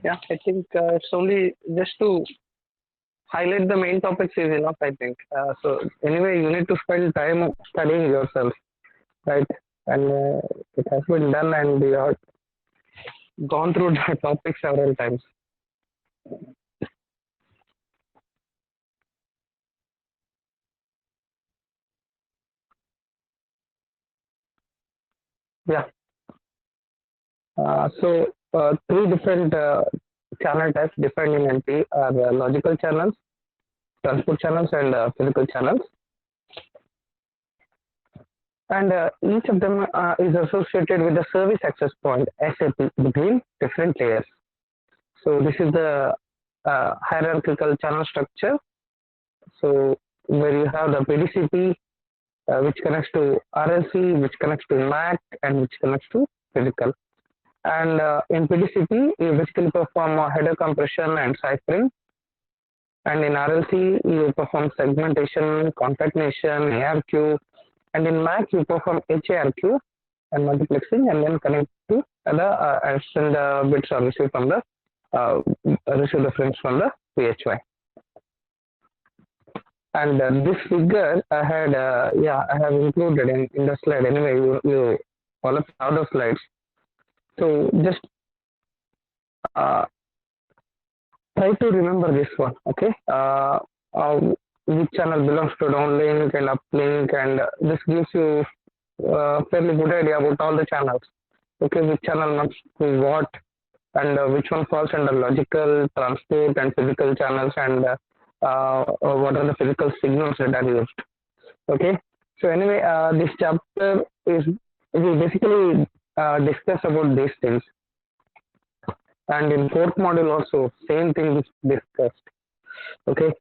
Yeah, I think it's only just to highlight the main topics is enough, I think. So anyway, you need to spend time studying yourself, right? And it has been done, and we have gone through the topic several times. Yeah. Three different channel types defined in LTE are logical channels, transport channels, and physical channels. And each of them is associated with the service access point SAP between different layers. So this is the hierarchical channel structure. So where you have the PDCP, which connects to RLC, which connects to MAC, and which connects to physical. And in PDCP, you basically perform header compression and ciphering. And in RLC, you perform segmentation, concatenation, ARQ. And in MAC, you perform H-ARQ and multiplexing, and then connect to the send the bits are received from the receive the frames from the PHY. And this figure I had, I have included in the slide. Anyway, you all of the slides. So just try to remember this one, okay? Which channel belongs to downlink and uplink, and this gives you a fairly good idea about all the channels. Okay, which channel belongs to what, and which one falls under logical, transport, and physical channels, and what are the physical signals that are used. Okay, so anyway, this chapter is we basically discuss about these things, and in fourth module also same thing is discussed. Okay,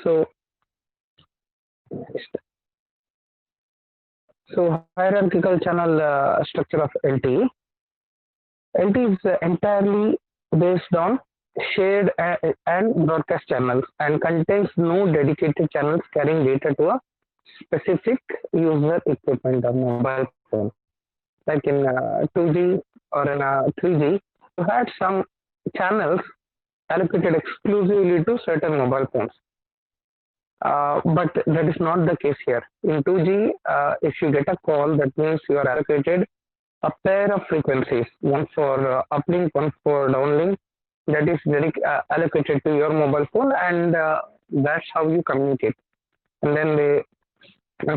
so hierarchical channel structure of LTE. LTE is entirely based on shared and broadcast channels and contains no dedicated channels carrying data to a specific user equipment or mobile phone. Like in 2G or in 3G, you had some channels allocated exclusively to certain mobile phones. But that is not the case here. In 2G, if you get a call, that means you are allocated a pair of frequencies, one for uplink, one for downlink, that is allocated to your mobile phone, and that's how you communicate. And then they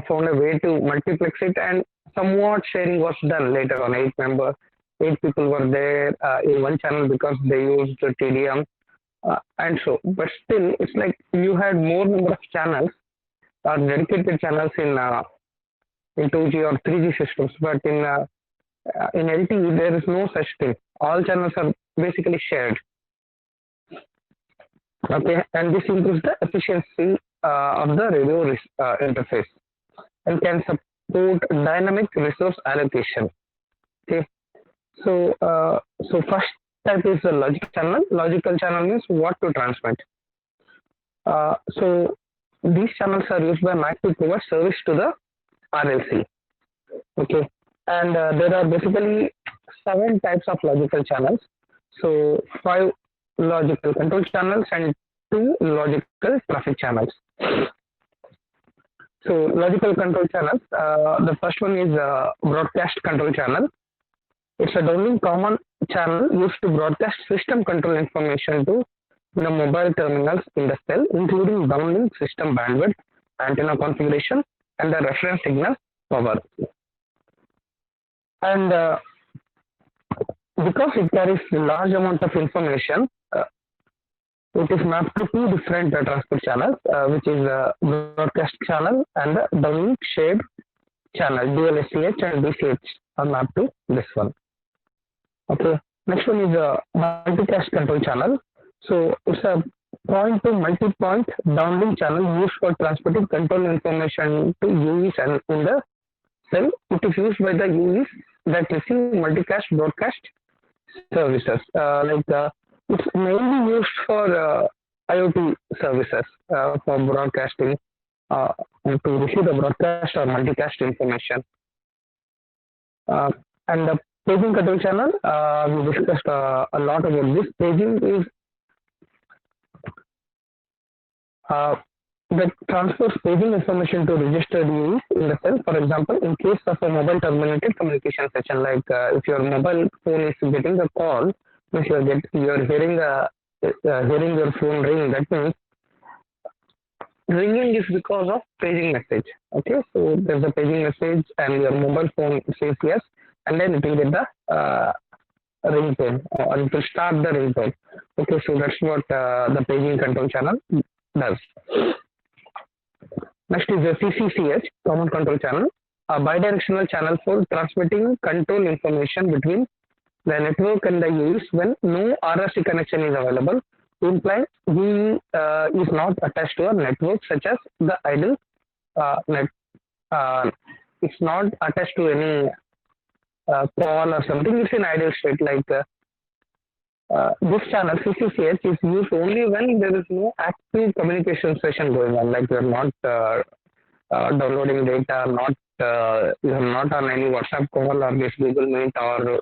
found a way to multiplex it, and somewhat sharing was done later on. 8 people were there in one channel because they used TDM. And so, but still, it's like you had more number of channels or dedicated channels in 2G or 3G systems, but in LTE there is no such thing. All channels are basically shared. Okay, and this improves the efficiency of the radio interface and can support dynamic resource allocation. Okay, so first type is the logical channel. Logical channel means what to transmit. So these channels are used by MAC to provide service to the RLC. Okay, and there are basically 7 types of logical channels. So 5 logical control channels and 2 logical traffic channels. So logical control channels, the first one is broadcast control channel. It's a downlink common channel used to broadcast system control information to the mobile terminals in the cell, including downlink system bandwidth, antenna configuration, and the reference signal power. And because it carries a large amount of information, it is mapped to 2 different transport channels, which is the broadcast channel and the downlink shared channel. Dual SCH and DCH are mapped to this one. Okay, next one is a multicast control channel. So it's a point to multi-point downlink channel used for transporting control information to UEs and in the cell. It is used by the UEs that receive multicast broadcast services. It's mainly used for IoT services for broadcasting to receive the broadcast or multicast information. And the Paging control channel, we discussed a lot about this. Paging is that transfers paging information to registered UEs in the cell. For example, in case of a mobile terminated communication session, like if your mobile phone is getting a call, means you are hearing your phone ring. That means ringing is because of paging message. Okay, so there's a paging message, and your mobile phone says yes, and then it will get the ringtone, or it will start the ringtone. Okay, so that's what the paging control channel does. Next is the CCCH, common control channel, a bidirectional channel for transmitting control information between the network and the UEs when no RRC connection is available, implying UE is not attached to a network such as the idle net. It's not attached to any call or something. It's in idle state. Like this channel CCCH is used only when there is no active communication session going on. Like you are not downloading data, you are not on any WhatsApp call or this Google Meet or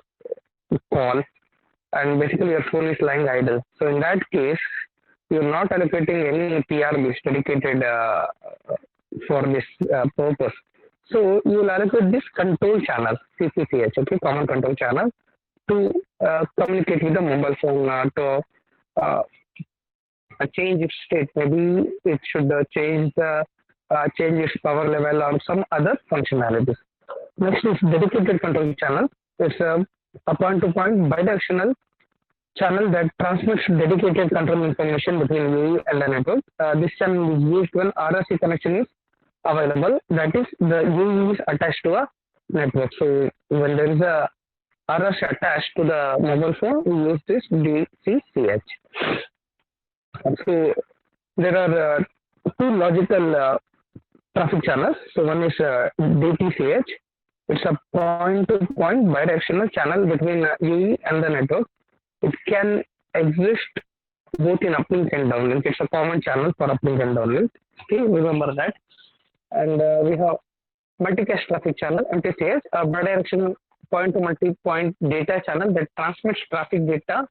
call, and basically your phone is lying idle. So in that case, you are not allocating any PRBs dedicated for this purpose. So you will allocate this control channel CCCH, okay, common control channel, to communicate with the mobile phone to change its state. Maybe it should change its power level or some other functionalities. Next is dedicated control channel. It's a point-to-point bidirectional channel that transmits dedicated control information between UE and the network. This channel is used when RRC connection is available. That is, the UE is attached to a network. So when there is a RRC attached to the mobile phone, we use this DCCH. So there are two logical traffic channels. So one is DTCH. It's a point-to-point bidirectional channel between UE and the network. It can exist both in uplink and downlink. It's a common channel for uplink and downlink. Still remember that. And we have multicast traffic channel, MTCH, a bidirectional point-to-multipoint data channel that transmits traffic data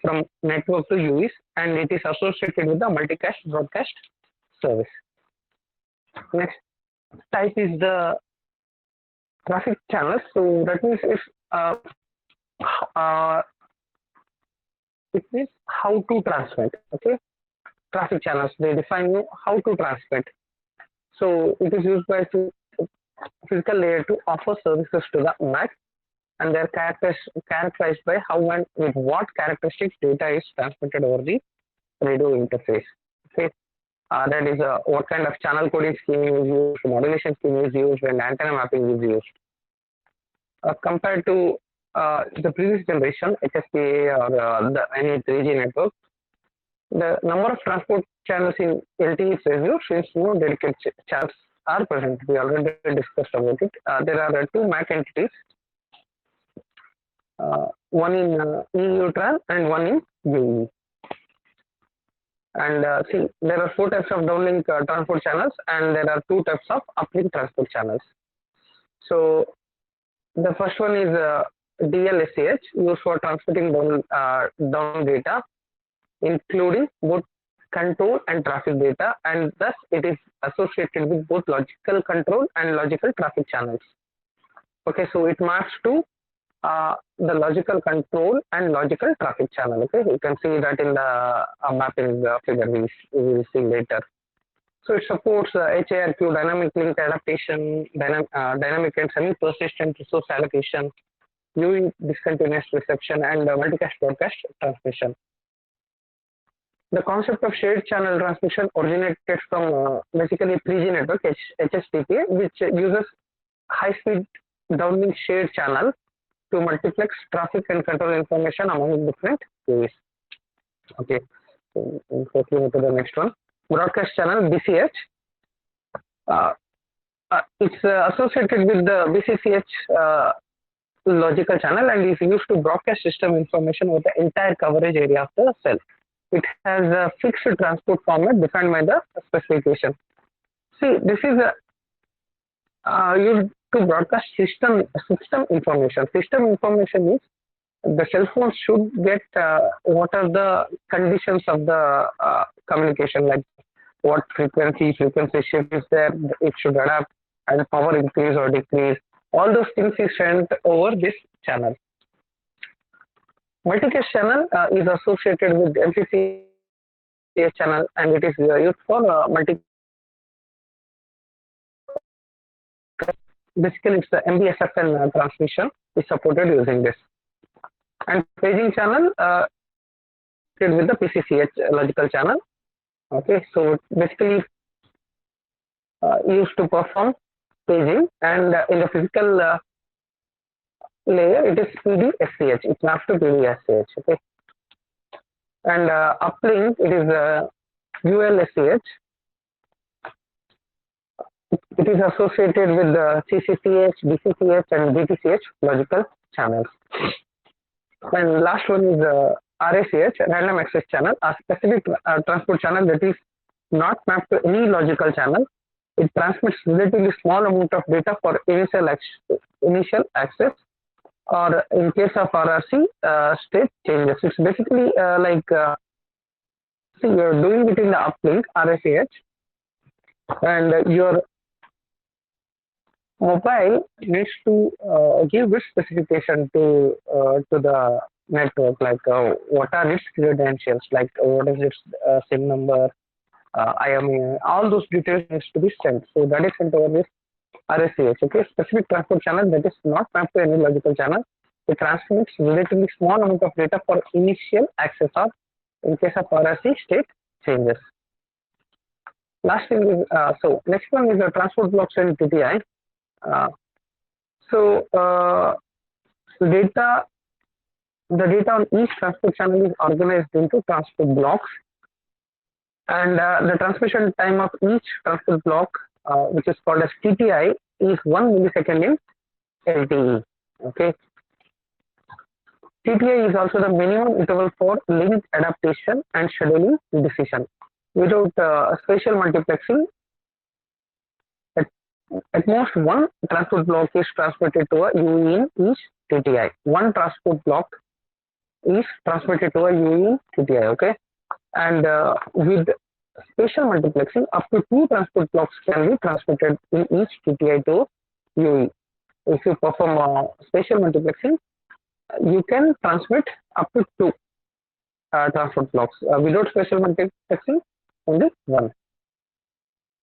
from network to UEs, and it is associated with the multicast broadcast service. Next type is the traffic channels. So that means if it means how to transmit. Okay, traffic channels, they define you how to transmit. So it is used by physical layer to offer services to the MAC, and they are characterized by how and with what characteristics data is transmitted over the radio interface. Okay, that is what kind of channel coding scheme is used, modulation scheme is used, and antenna mapping is used. Compared to the previous generation, HSPA or any 3G network, the number of transport channels in LTE is reduced since no dedicated channels are present. We already discussed about it. There are two MAC entities, one in EU-TRAN and one in UE. And see, there are 4 types of downlink transport channels, and there are 2 types of uplink transport channels. So the first one is DLSCH, used for transmitting down data, including both control and traffic data, and thus it is associated with both logical control and logical traffic channels. Okay, so it maps to the logical control and logical traffic channel. Okay, you can see that in the mapping figure we will see later. So it supports H-ARQ, dynamic link adaptation, dynamic and semi-persistent resource allocation, UE discontinuous reception, and multicast broadcast transmission. The concept of shared channel transmission originated from basically 3G network, HSTP, which uses high-speed downlink shared channel to multiplex traffic and control information among different UEs. Okay, so quickly move to the next one. Broadcast channel BCH. It's associated with the BCCH logical channel and is used to broadcast system information over the entire coverage area of the cell. It has a fixed transport format defined by the specification. See, this is to broadcast system information. System information is the cell phone should get what are the conditions of the communication, like what frequency shift is there, it should adapt, and power increase or decrease. All those things is sent over this channel. Multicast channel is associated with MCCS channel, and it is used for basically it's the MBSFN transmission is supported using this. And paging channel with the PCCH logical channel. Okay, so basically used to perform paging, and in the physical layer it is PDSCH. It maps to PDSCH. Okay, and uplink it is ULSCH. It is associated with the CCCH, DCCH, and DTCH logical channels. And last one is RACH, random access channel, a specific transport channel that is not mapped to any logical channel. It transmits relatively small amount of data for initial access, or in case of RRC, state changes. It's basically see, you're doing it in the uplink RACH, and your mobile needs to give its specification to the network, like what are its credentials, like what is its SIM number, IMEI, all those details needs to be sent. So that is sent over this RACH. Okay, specific transport channel that is not mapped to any logical channel. It transmits relatively small amount of data for initial access, or in case of RRC, state changes. Last thing is so next one is the transport blocks and TTI. The data on each transport channel is organized into transport blocks, and the transmission time of each transport block, which is called as TTI, is 1 millisecond in LTE. Okay, TTI is also the minimum interval for link adaptation and scheduling decision. Without spatial multiplexing, at most one transport block is transmitted to a UE in each TTI. One transport block is transmitted to a UE in TTI. Okay, and with spatial multiplexing, up to 2 transport blocks can be transmitted in each TTI to UE. If you perform spatial multiplexing, you can transmit up to 2 transport blocks. Without spatial multiplexing, only 1.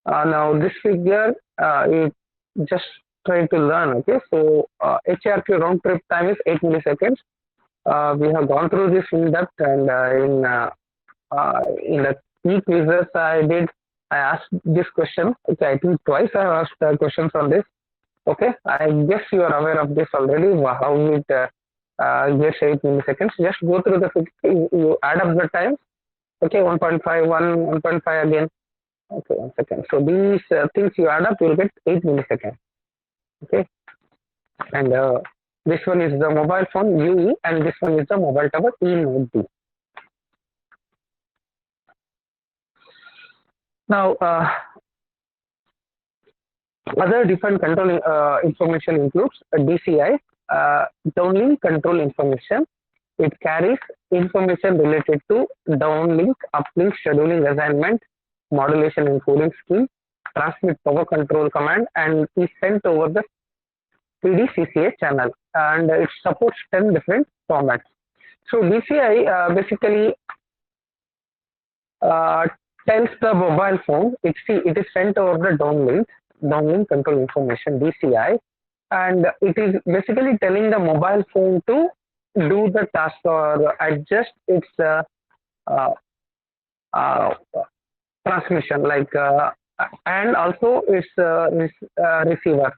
Now this figure is just trying to learn. Okay, so H-ARQ round trip time is 8 milliseconds. We have gone through this in depth, and in the quizzes I asked this question. Okay, I think twice I asked questions on this. Okay, I guess you are aware of this already, how it gets 8 milliseconds. Just go through the figure, you add up the time. Okay, 1.5, 1.5 again. Okay, 1 second. So these things you add up, you will get 8 milliseconds. Okay, and this one is the mobile phone UE, and this one is the mobile tower E node B. Now, other different control information includes DCI, downlink control information. It carries information related to downlink, uplink, scheduling assignment, modulation and coding scheme, transmit power control command, and is sent over the PDCCA channel, and it supports 10 different formats. So DCI basically tells the mobile phone, it is sent over the downlink control information, DCI, and it is basically telling the mobile phone to do the task or adjust its transmission, like and also its receiver,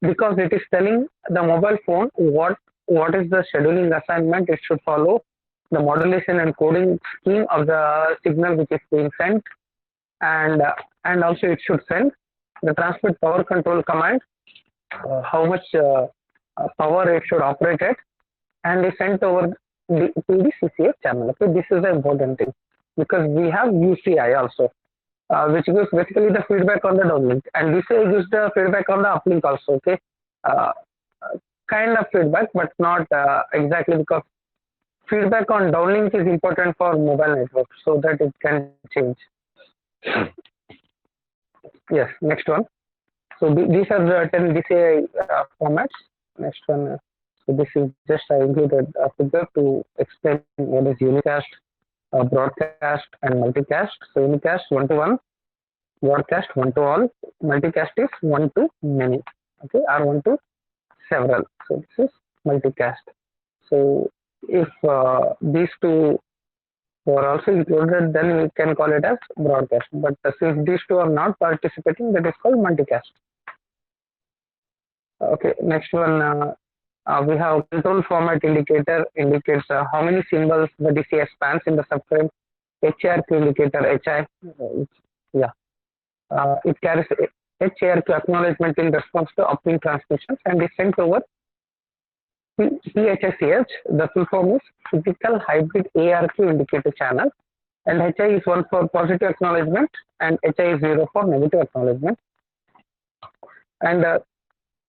because it is telling the mobile phone what is the scheduling assignment it should follow, the modulation and coding scheme of the signal which is being sent, and also it should send the transmit power control command, how much power it should operate at, and is sent over the PDCCA channel. Okay, this is the important thing, because we have UCI also. which gives basically the feedback on the downlink, and DCI gives the feedback on the uplink also. Okay, uh, kind of feedback, but not exactly, because feedback on downlink is important for mobile network so that it can change. Yes, next one. So these are the 10 DCI formats. Next one. So this is just I included a figure to explain what is unicast, broadcast, and multicast. So unicast 1-to-1, broadcast 1-to-all, multicast is 1-to-many. Okay, or 1-to-several. So this is multicast. So if these two were also included, then we can call it as broadcast. But since these two are not participating, that is called multicast. Okay, next one. We have control format indicator, indicates how many symbols the DCI spans in the subframe. H-ARQ indicator, HI, yeah, it carries H-ARQ acknowledgement in response to uplink transmissions and is sent over PHICH. The full form is physical hybrid ARQ indicator channel, and HI is 1 for positive acknowledgement and HI is 0 for negative acknowledgement. And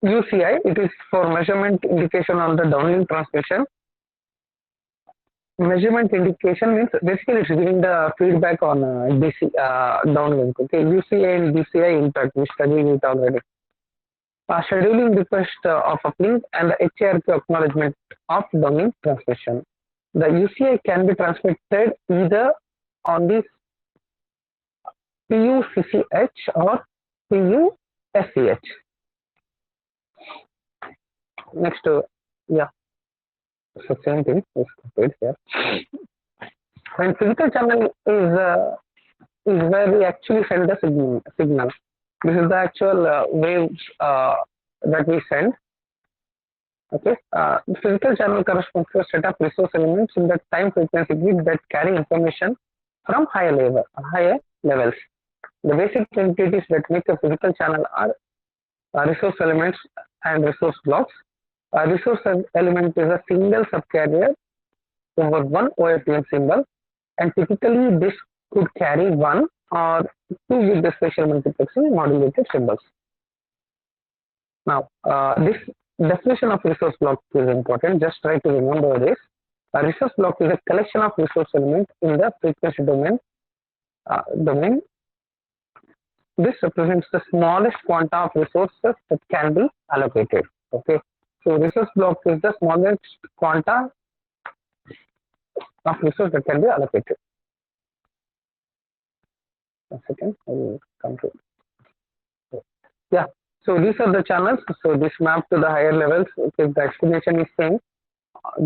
UCI, it is for measurement indication on the downlink transmission. Measurement indication means basically it's giving the feedback on DC downlink. Okay, UCI and DCI impact, we studied it already. Scheduling request of uplink and the H-ARQ acknowledgement of downlink transmission. The UCI can be transmitted either on this PUCCH or PUSCH. Next, yeah, so same thing is copied here. And physical channel is where we actually send the signal. This is the actual waves that we send. Okay, the physical channel corresponds to a set of resource elements in the time frequency grid that carry information from higher levels. The basic entities that make a physical channel are resource elements and resource blocks. A resource element is a single subcarrier over one OFDM symbol, and typically this could carry 1 or 2 with the spatial multiplexing modulated symbols. Now, this definition of resource block is important. Just try to remember this. A resource block is a collection of resource elements in the frequency domain. This represents the smallest quanta of resources that can be allocated. Okay, so resource block is the smallest quanta of resource that can be allocated. A second, I will come to it. Yeah, so these are the channels. So this map to the higher levels. Okay, the explanation is same.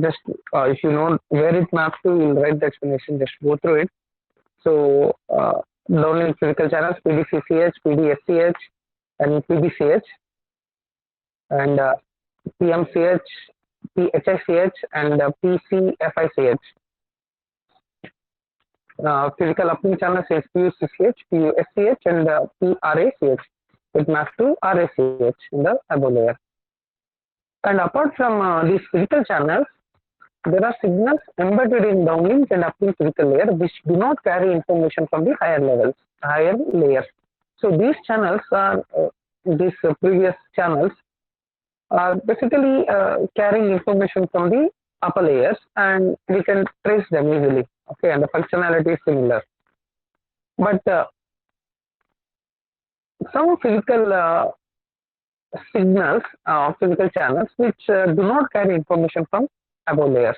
Just if you know where it maps to, you'll write the explanation. Just go through it. So downlink physical channels, PDCCH, PDSCH, and PDCH, and PMCH, PHICH, and PCFICH. Physical uplink channels is PUCCH, PUSCH, and PRACH. It maps to RACH in the above layer. And apart from these physical channels, there are signals embedded in downlink and uplink physical layer which do not carry information from the higher layers. So these channels are these previous channels are basically carrying information from the upper layers, and we can trace them easily. Okay, and the functionality is similar. But some physical signals, physical channels, which do not carry information from above layers.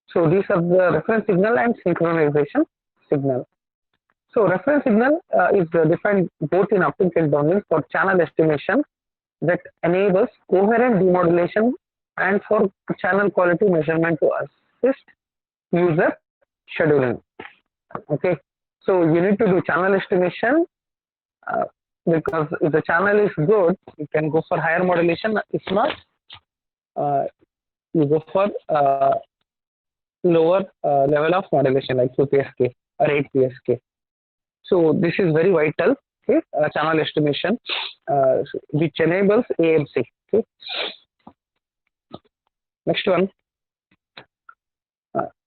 So these are the reference signal and synchronization signal. So reference signal is defined both in uplink and downlink for channel estimation that enables coherent demodulation and for channel quality measurement to assist user scheduling. Okay, so you need to do channel estimation because if the channel is good, you can go for higher modulation. If not, you go for lower level of modulation like 2 PSK or 8 PSK. So this is very vital. Okay, channel estimation which enables AMC. Okay, next one.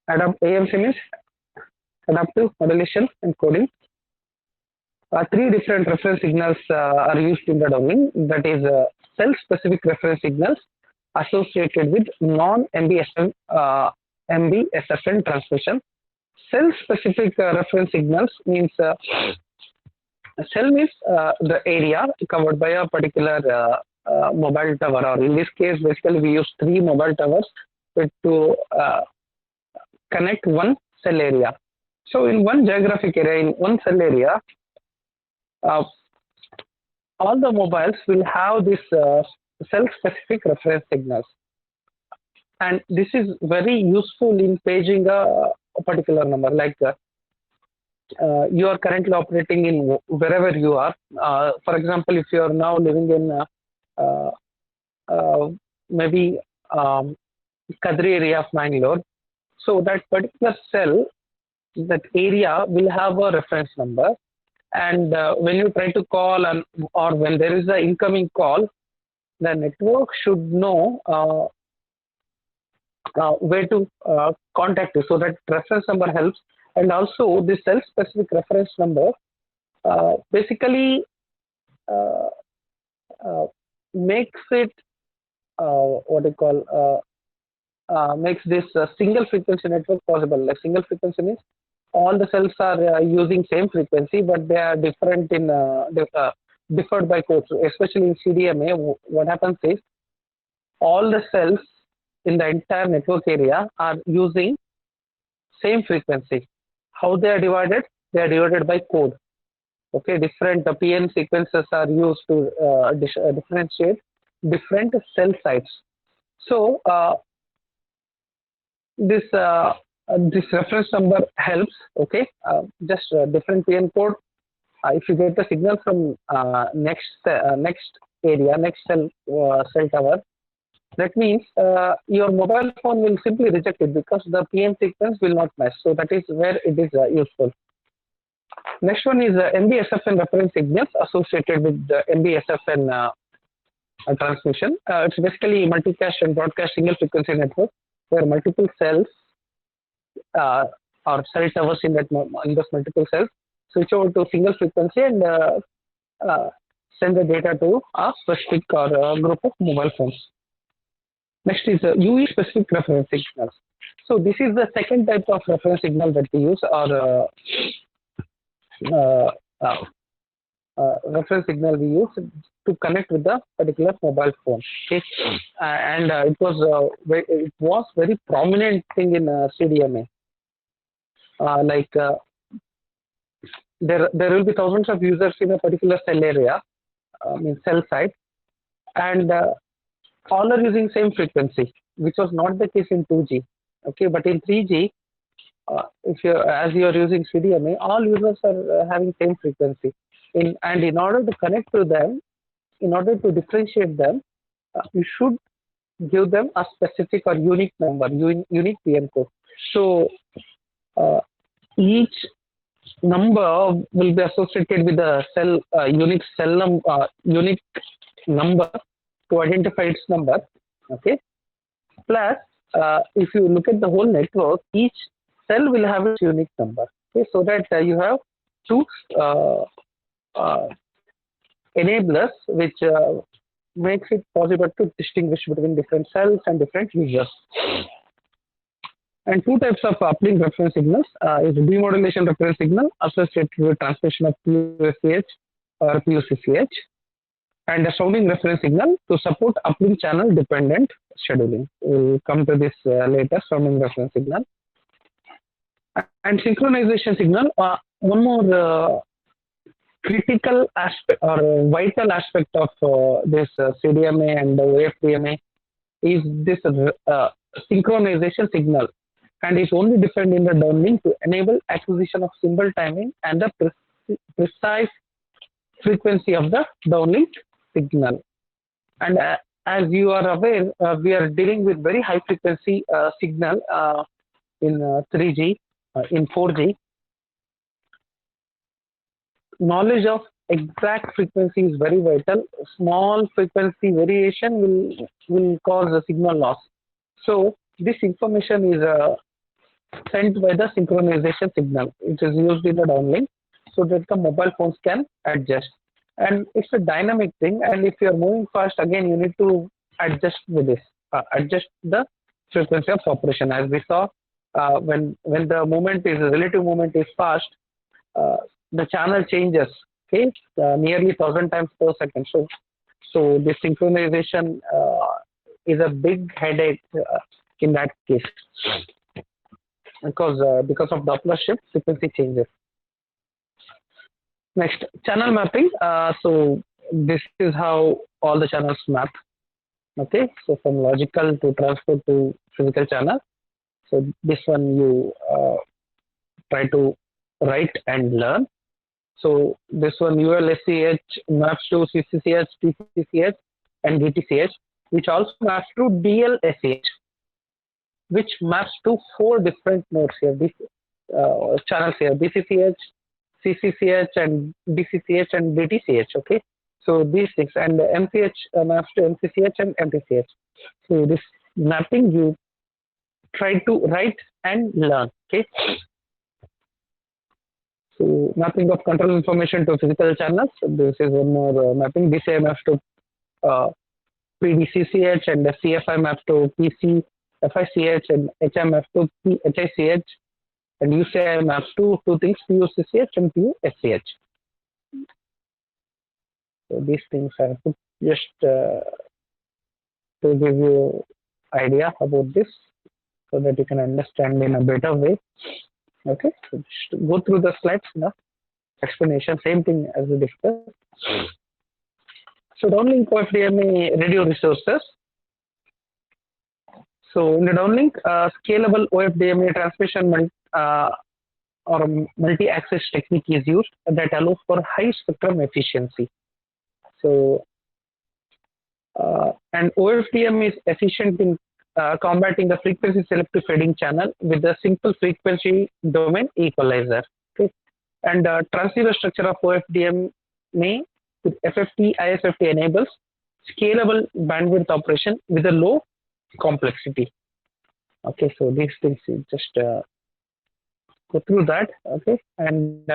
AMC means adaptive modulation and coding. Three different reference signals are used in the downlink. That is cell-specific reference signals associated with non-MBSFN transmission. Cell-specific reference signals means cell means the area covered by a particular mobile tower, or in this case, basically we use 3 mobile towers to connect one cell area. So in one geographic area, in one cell area, all the mobiles will have this cell-specific reference signals, and this is very useful in paging a particular number. Like you are currently operating in wherever you are. For example, if you are now living in maybe Kadri area of Mangalore, so that particular cell, that area will have a reference number, and when you try to call or when there is an incoming call, the network should know where to contact you. So that reference number helps, and also this cell specific reference number basically makes it what you call makes this single frequency network possible. Like single frequency means all the cells are using same frequency, but they are different in differed by codes. Especially in CDMA, what happens is all the cells in the entire network area are using same frequency. How they are divided? They are divided by code. Okay, different PN sequences are used to differentiate different cell sites. So this reference number helps. Okay, just different PN code. If you get the signal from next area, next cell tower, that means your mobile phone will simply reject it because the PN sequence will not match. So that is where it is useful. Next one is MBSFN reference signals associated with the MBSFN transmission. It's basically multicast and broadcast single frequency network where multiple cells or cell towers in those multiple cells switch over to single frequency and send the data to a specific or group of mobile phones. Next is UE specific reference signals. So this is the second type of reference signal that we use, or reference signal we use to connect with the particular mobile phone. Okay, and it was very prominent thing in CDMA. There will be thousands of users in a particular cell area, cell site, and all are using same frequency, which was not the case in 2G. Okay, but in 3G, as you are using CDMA, all users are having same frequency. And in order to connect to them, in order to differentiate them, you should give them a specific or unique number, unique PN code. So each number will be associated with a cell unique number to identify its number. Okay. Plus, if you look at the whole network, each cell will have its unique number. Okay, so that you have two enablers which makes it possible to distinguish between different cells and different users. And two types of uplink reference signals is demodulation reference signal associated with transmission of PUSCH or PUCCH, and a sounding reference signal to support uplink channel dependent scheduling. We'll come to this later, sounding reference signal. And synchronization signal, one more critical aspect or vital aspect of this CDMA and OFDMA is this synchronization signal, and is only defined in the downlink to enable acquisition of symbol timing and the precise frequency of the downlink signal. And as you are aware, we are dealing with very high frequency signal in 3G, in 4G. Knowledge of exact frequency is very vital. Small frequency variation will cause a signal loss. So this information is sent by the synchronization signal. It is used in the downlink. so that the mobile phones can adjust. And it's a dynamic thing, and if you are moving fast, again you need to adjust with this, adjust the frequency of operation. As we saw, when the movement is relative movement is fast, the channel changes, okay, nearly 1,000 times per second. So this synchronization is a big headache in that case, because of Doppler shift, frequency changes. Next, channel mapping. So this is how all the channels map. Okay, so from logical to transport to physical channel. So this one you try to write and learn. So this one ULSCH maps to CCCH, TCCH, and DTCH, which also maps to DLSCH, which maps to 4 different nodes here. This channels here: BCCH, CCCH, and DCCH, and DTCH. Okay, so these things, and MCH maps to MCCH and MTCH. So this mapping you try to write and learn. Okay. So mapping of control information to physical channels. So this is one more mapping. DCI maps to PDCCH, and the CFI maps to PCFICH, and HI maps to PHICH, and UCI maps to 2 things: PUCCH and PUSCH. So these things are just to give you idea about this, so that you can understand in a better way. Okay, so just go through the slides now. Explanation, same thing as we discussed. So downlink OFDMA radio resources. So in the downlink, scalable OFDMA transmission or multi-access technique is used that allows for high spectrum efficiency. So and OFDM is efficient in combating the frequency selective fading channel with a simple frequency domain equalizer. Okay, and transceiver structure of OFDMA with FFT, ISFT enables scalable bandwidth operation with a low complexity. Okay, so these things you just go through that. Okay, and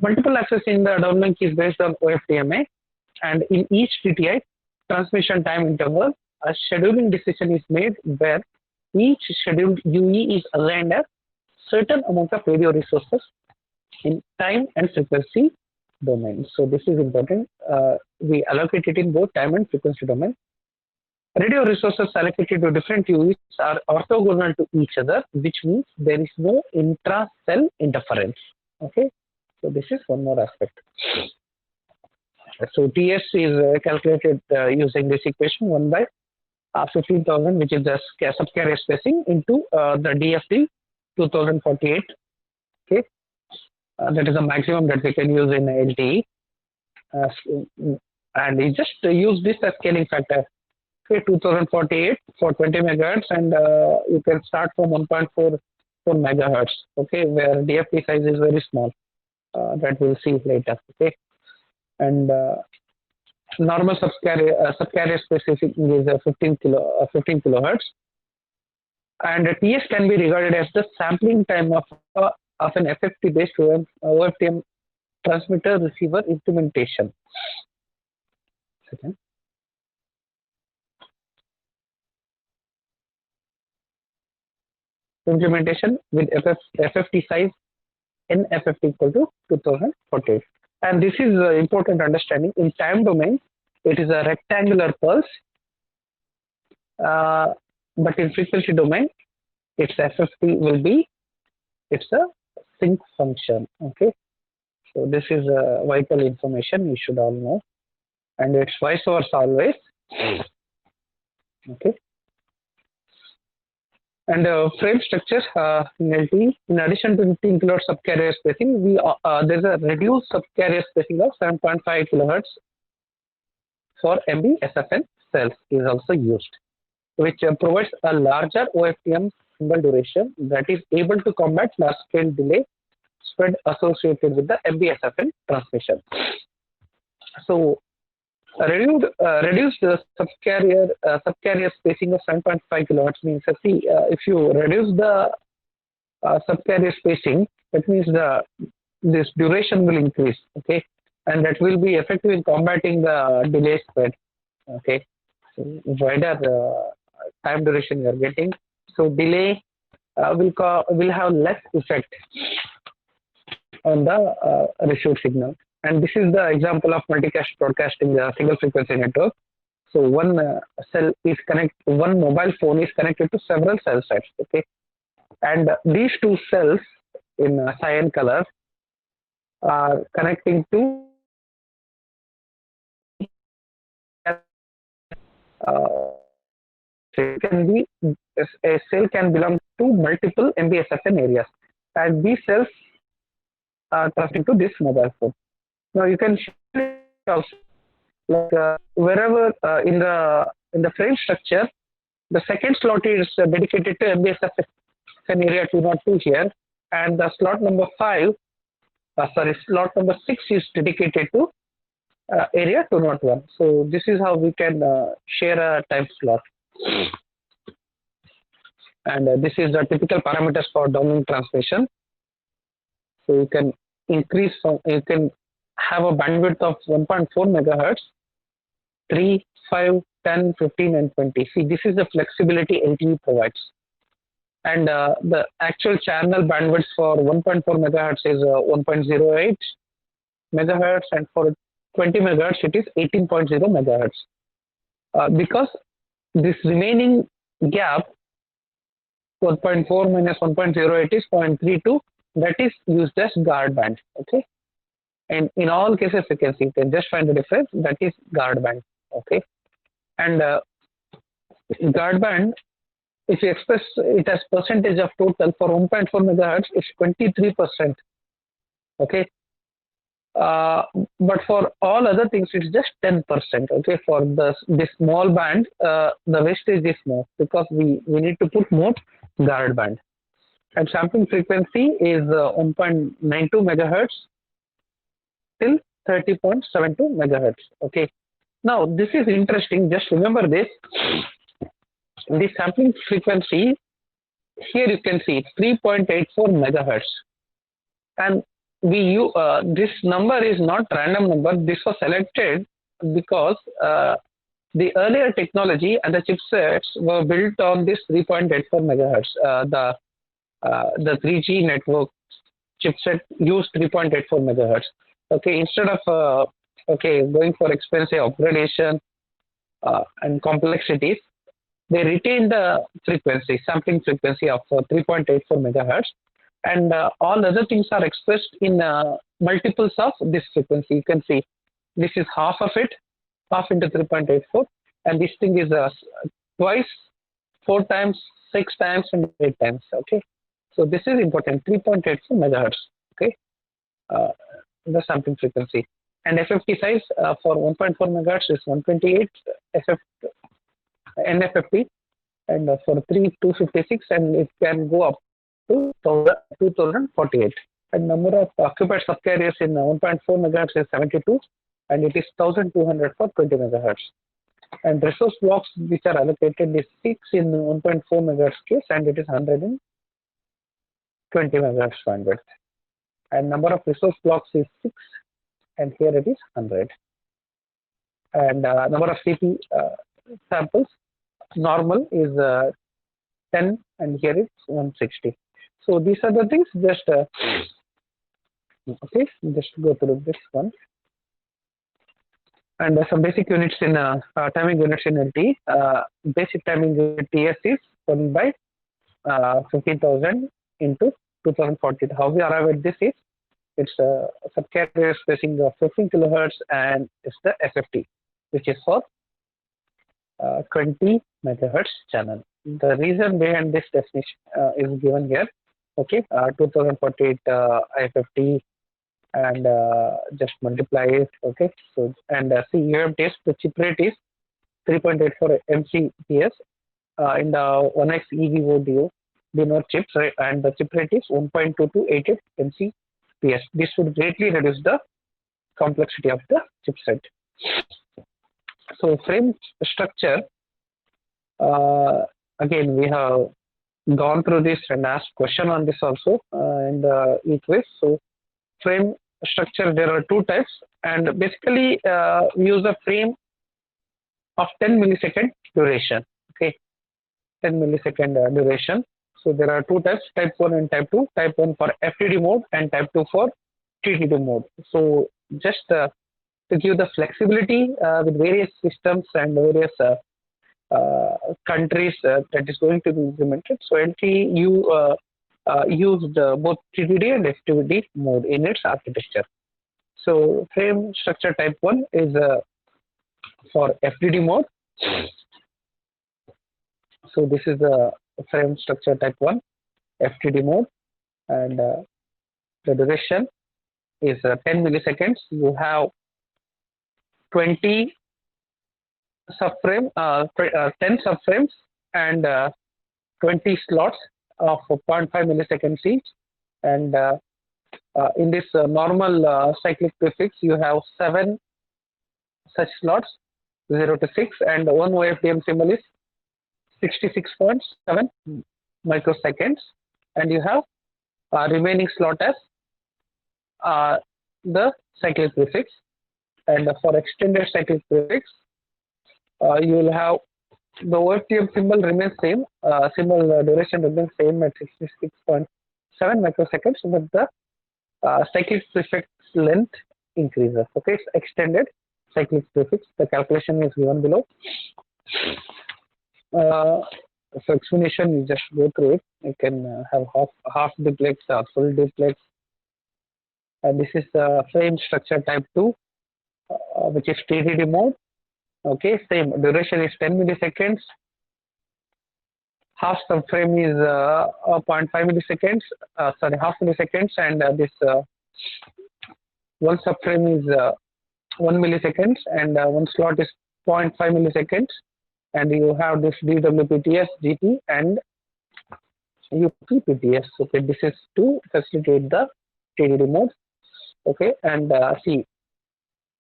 multiple access in the downlink is based on OFDMA, and in each TTI transmission time interval, a scheduling decision is made where each scheduled UE is assigned a certain amount of radio resources in time and frequency domain. So this is important. We allocate it in both time and frequency domain. Radio resources allocated to different UEs are orthogonal to each other, which means there is no intra-cell interference. Okay, so this is one more aspect. So TS is calculated using this equation 1 by 15,000, which is the subcarrier spacing, into the DFT 2048. Okay, that is the maximum that we can use in LTE, and we just use this as scaling factor. Okay, 2048 for 20 megahertz, and you can start from 1.44 megahertz. Okay, where DFT size is very small. That we'll see later. Okay, and normal subcarrier spacing is 15 kilohertz, and TS can be regarded as the sampling time of an FFT based OFDM transmitter receiver implementation. Second. Implementation with FFT size n FFT equal to 2048. And this is important understanding. In time domain, it is a rectangular pulse, but in frequency domain, its FFT will be, it's a sync function. Okay, so this is vital information you should all know, and it's vice versa always. Okay, and frame structure in LTE, in addition to 15 kilohertz subcarrier spacing, there's a reduced subcarrier spacing of 7.5 kilohertz for MB-SFN cells is also used, which provides a larger OFDM symbol duration that is able to combat large scale delay spread associated with the MB-SFN transmission. So reduced subcarrier spacing of 7.5 kilohertz means, if you reduce the subcarrier spacing, that means this duration will increase, okay, and that will be effective in combating the delay spread, okay. So wider time duration you are getting, so delay will have less effect on the received signal. And this is the example of multicast broadcasting the single frequency network. So one one mobile phone is connected to several cell sites, okay, and these two cells in cyan color are connecting to can be a cell can belong to multiple MBSFN areas, and these cells are transmitting to this mobile phone. Now you can also like wherever in the frame structure, the second slot is dedicated to MBSFN area 202 here, and the slot number 5, slot number 6 is dedicated to area 201. So this is how we can share a time slot. And this is the typical parameters for downlink transmission. So you can you can have a bandwidth of 1.4 megahertz, 3, 5, 10, 15, and 20. See, this is the flexibility LTE provides. And the actual channel bandwidth for 1.4 megahertz is 1.08 megahertz, and for 20 megahertz it is 18.0 megahertz. Because this remaining gap 1.4 minus 1.08 is 0.32, that is used as guard band, okay. And in all cases you can just find the difference, that is guard band, okay. And guard band, if you express it as percentage of total for 1.4 megahertz, it's 23%, okay. But for all other things it's just 10%, okay. For this small band, the wastage is more because we need to put more guard band. And sampling frequency is 1.92 megahertz till 30.72 megahertz, okay. Now this is interesting, just remember this. The sampling frequency here you can see 3.84 megahertz, and this number is not random number. This was selected because the earlier technology and the chipsets were built on this 3.84 megahertz. The 3G network chipset used 3.84 megahertz. Okay, instead of going for expensive upgradation and complexities, they retain the frequency, sampling frequency of 3.84 megahertz, and all other things are expressed in multiples of this frequency. You can see this is half of it, half into 3.84, and this thing is twice, 4 times, 6 times, and 8 times. Okay, so this is important. 3.84 megahertz. Okay, the sampling frequency, and FFT size for 1.4 megahertz is 128 NFFT, and for 256, and it can go up to 2048. And number of occupied subcarriers in 1.4 megahertz is 72, and it is 1200 for 20 megahertz. And resource blocks which are allocated is 6 in 1.4 megahertz case, and it is 100 in 20 megahertz bandwidth. And number of resource blocks is 6, and here it is 100. And number of CP samples normal is 10, and here it's 160. So these are the things. Just okay, just go through this one. And some basic units in timing units in LTE. Basic timing unit TS is 1 by 15,000 into 2040. How we arrive at this is it's a subcarrier spacing of 15 kilohertz, and it's the FFT, which is for 20 megahertz channel. The reason behind this definition is given here. Okay, 2048 IFFT, and just multiply it. Okay, so and see, you have test the chip rate is 3.84 MCPS in the 1x EVO DNO chips, right, and the chip rate is 1.2288 MCPS. This would greatly reduce the complexity of the chipset. So frame structure, again we have gone through this and asked question on this also in the e-quiz. So frame structure, there are two types, and basically we use a frame of 10 millisecond duration. Okay, 10 millisecond duration. So there are two types, type 1 and type 2. Type 1 for FDD mode and type 2 for TDD mode. So just to give the flexibility with various systems and various countries that is going to be implemented. So LTE used both TDD and FDD mode in its architecture. So frame structure type 1 is for FDD mode. So this is the frame structure type 1, FDD mode, and the duration is 10 milliseconds. You have 20 subframe, 10 subframes and 20 slots of 0.5 milliseconds each. And in this normal cyclic prefix, you have 7 such slots, 0 to 6, and one OFDM symbol is 66.7 microseconds, and you have remaining slot as the cyclic prefix. And for extended cyclic prefix, you will have the OFDM symbol remains same, symbol duration remains same at 66.7 microseconds, but the cyclic prefix length increases. Okay, it's extended cyclic prefix. The calculation is given below. For explanation, you just go through it. You can have half duplex or full duplex. And this is frame structure type 2, which is TDD mode. Okay, same duration is 10 milliseconds. Half subframe is 0.5 milliseconds. Half milliseconds, and this one subframe is 1 milliseconds, and one slot is 0.5 milliseconds. And you have this DWPTS, GT, and UPPTS. Okay, this is to facilitate the TDD mode. Okay, and see,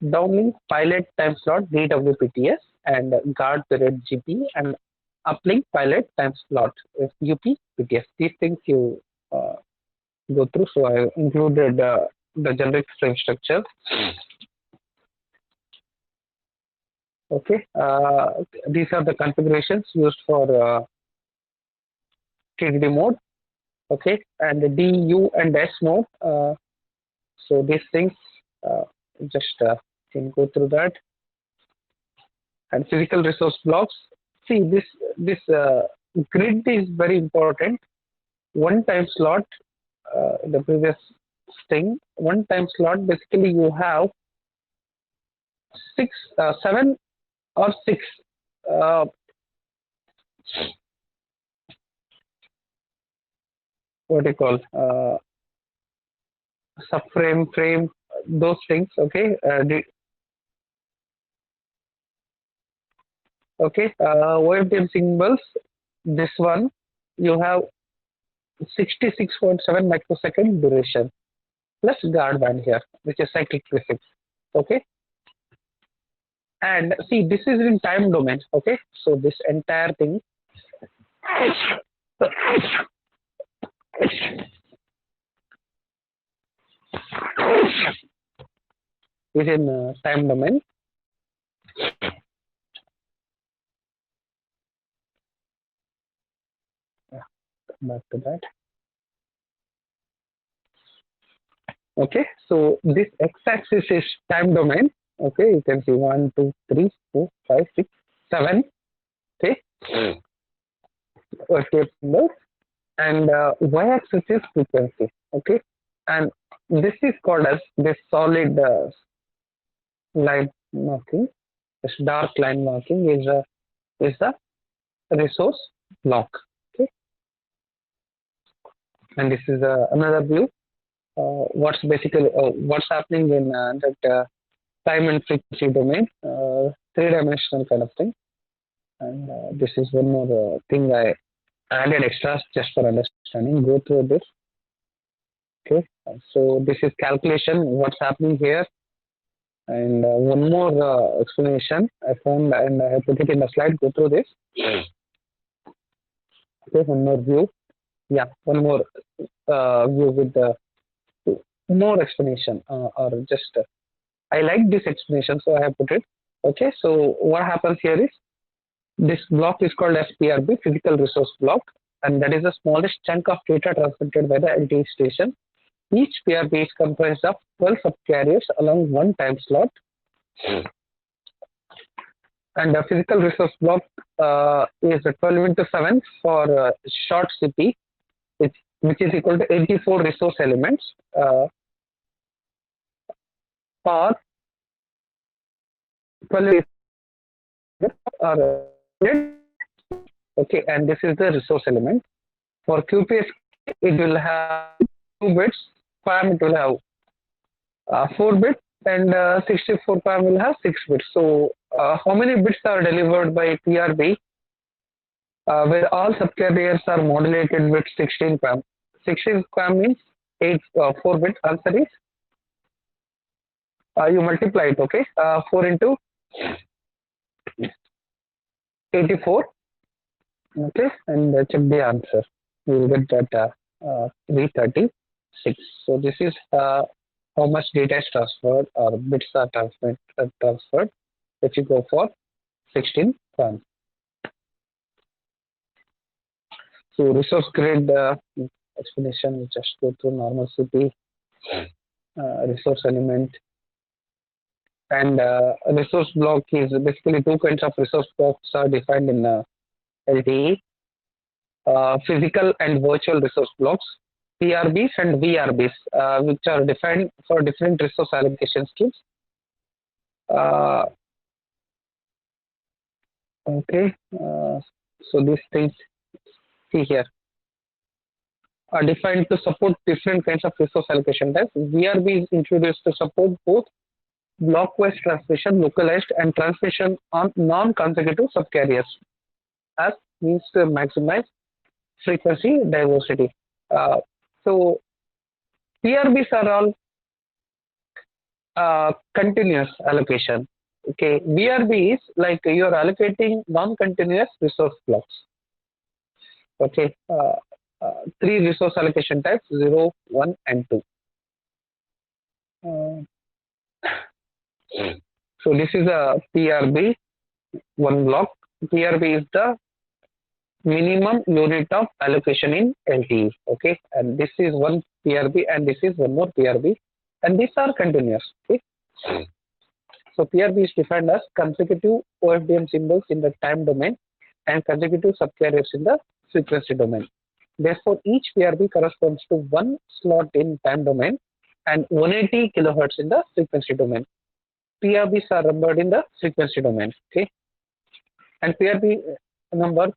downlink pilot time slot DWPTS and guard period GP, and uplink pilot time slot UPPTS. These things you go through. So I included the generic frame structure. Okay, these are the configurations used for TDD mode. Okay, and the D, U, and S mode. So these things just can go through that. And physical resource blocks. See, this grid is very important. One time slot, the previous thing. One time slot. Basically, you have 7 or 6 what do you call subframe, frame, those things. Okay, OFDM symbols. This one you have 66.7 microsecond duration plus guard band here, which is cyclic prefix. Okay. And see, this is in time domain. Okay, so this entire thing is in time domain. Yeah, come back to that. Okay, so this x-axis is time domain. Okay, you can see 1, 2, 3, 4, 5, 6, 7. Okay, and y-axis is frequency. Okay, and this is called as this solid line marking. This dark line marking is the resource block. Okay, and this is another view. What's happening in that time and frequency domain, 3-dimensional kind of thing. And this is one more thing I added extras just for understanding. Go through this. Okay, so this is calculation, what's happening here. And one more explanation I found, and I put it in the slide. Go through this. Okay, one more view. Yeah, one more view with the more explanation or just I like this explanation, so I have put it. Okay, so what happens here is this block is called as PRB, physical resource block, and that is the smallest chunk of data transmitted by the LTE station. Each PRB is comprised of 12 subcarriers along one time slot, and the physical resource block is 12 into 7 for short CP, which is equal to 84 resource elements, or 12 or okay, and this is the resource element. For QPS, it will have 2 bits, QAM it will have 4 bits, and 64 QAM will have 6 bits. So, how many bits are delivered by PRB? Where all subcarriers are modulated with 16 QAM. 16 QAM means 4 bit answer is you multiply it, okay? 4 into 84, okay, and check the answer. You will get that 336. So this is how much data is transferred or bits are transferred if you go for 16 QAM. So resource grid explanation, we just go through normal CP, resource element, and resource block is basically 2 kinds of resource blocks are defined in LTE, physical and virtual resource blocks, PRBs and VRBs, which are defined for different resource allocation schemes. Okay, so these things, see here, are defined to support different kinds of resource allocation types. VRB is introduced to support both block-wise transmission, localized, and transmission on non-consecutive subcarriers as means to maximize frequency diversity. So PRBs are all continuous allocation. Okay, VRB is like you are allocating non-continuous resource blocks. Okay, 3 resource allocation types: 0, 1, and 2. So this is a PRB, one block. PRB is the minimum unit of allocation in LTE. Okay, and this is one PRB, and this is one more PRB, and these are continuous. Okay, so PRB is defined as consecutive OFDM symbols in the time domain and consecutive subcarriers in the frequency domain. Therefore, each PRB corresponds to one slot in time domain and 180 kilohertz in the frequency domain. PRBs are numbered in the frequency domain. Okay, and PRB number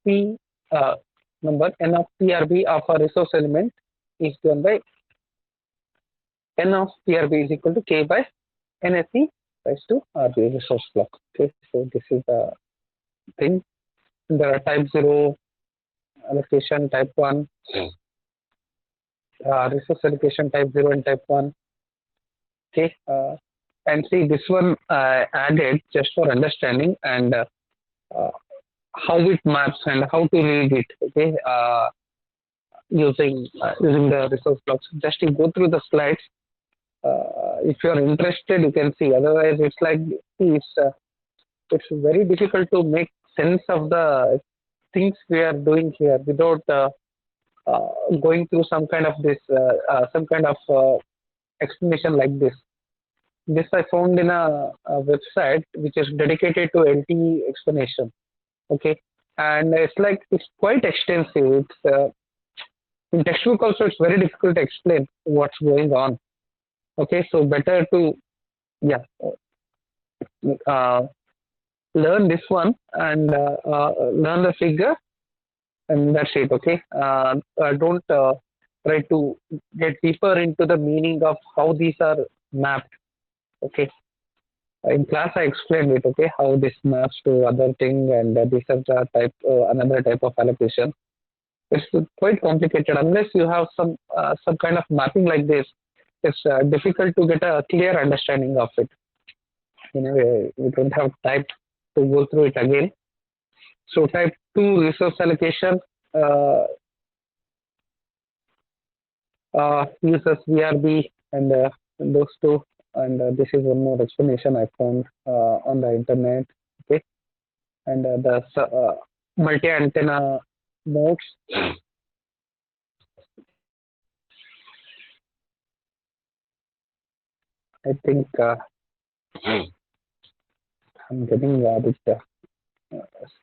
number n of PRB of a resource element is given by n of PRB is equal to k by NSE raised to RB resource block. Okay, so this is the thing. There are type 0 allocation, type 1, resource allocation type 0 and type 1. Okay, and see this one added just for understanding and how it maps and how to read it. Okay, using the resource blocks. Just to go through the slides. If you are interested, you can see. Otherwise, it's like it's very difficult to make sense of the things we are doing here without going through some kind of this explanation like this. This I found in a website which is dedicated to LTE explanation. Okay, and it's quite extensive. It's in textbook also it's very difficult to explain what's going on. Okay, so better to learn this one and learn the figure, and that's it. Okay, don't try to get deeper into the meaning of how these are mapped. Okay, in class I explained it. Okay, how this maps to other thing, and this is the type another type of allocation. It's quite complicated unless you have some kind of mapping like this. It's difficult to get a clear understanding of it. Anyway, we don't have time to go through it again. So type 2 resource allocation uses VRB and those two. And this is one more explanation I found on the internet. Okay, and the multi-antenna modes. I think I'm getting a bit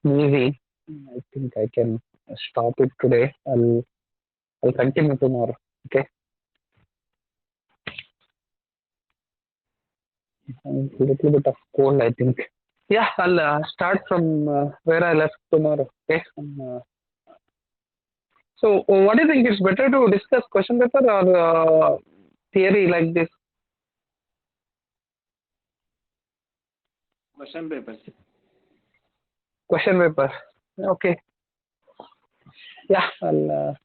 sneezy. I think I can stop it today. I'll continue tomorrow. Okay. A little bit of cold, I think. Yeah, I'll start from where I left tomorrow. Okay. So, what do you think? It's better to discuss question paper or theory like this? Question paper. Question paper. Okay. Yeah, I'll